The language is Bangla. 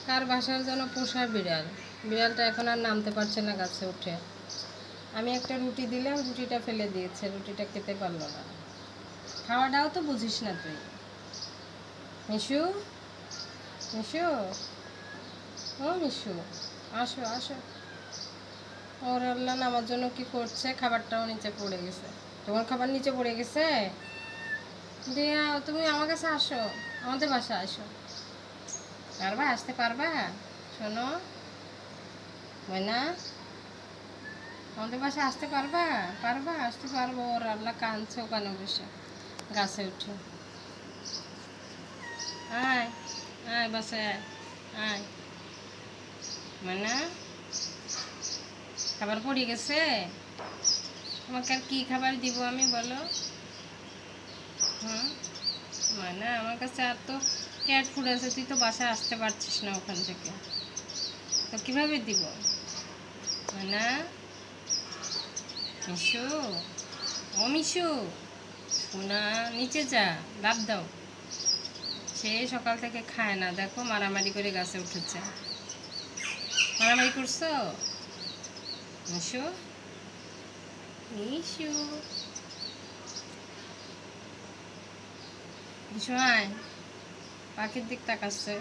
কার বাসার যেন পোষা বিড়াল, বিড়ালটা এখন আর নামতে পারছে না গাছে উঠে। আমি একটা রুটি দিলাম, রুটিটা ফেলে দিয়েছে, রুটিটা খেতে পারলো না। খাওয়াটাও তো বুঝিস না তুই। মিশু, মিশু, ও মিশু, আসো আসো। ওর আল্লাহ আমার জন্য কি করছে, খাবারটাও নিচে পড়ে গেছে। তোমার খাবার নিচে পড়ে গেছে। দিয়া তুমি আমার কাছে আসো, আমাদের বাসায় আসো। পারবা আসতে, পারবা? শোনো ময়না, আমাদের বাসায় আসতে পারবা? পারবা আসতে? পারবো। ওর আল্লাহ কাঁদছে ওখানে বসে গাছে উঠে। আয়, আয় বাসায় আয়, আয়। ময়না, খাবার পড়ে গেছে। তোমাকে আর কি খাবার দিব আমি, বলো? হুম, ময়না আমার কাছে আর তো ক্যাট ফুড আছে, তুই তো বাসায় আসতে পারছিস না ওখান থেকে, তো কীভাবে দিব? ময়না, মিশু, ও মিশু, সোনা, নিচে যা, লাফ দাও। সে সকাল থেকে খায় না, দেখো মারামারি করে গাছে উঠেছে। মারামারি করছো? মিশু, মিশু, মিশু আয়। পাখির দিক তাকাচ্ছে।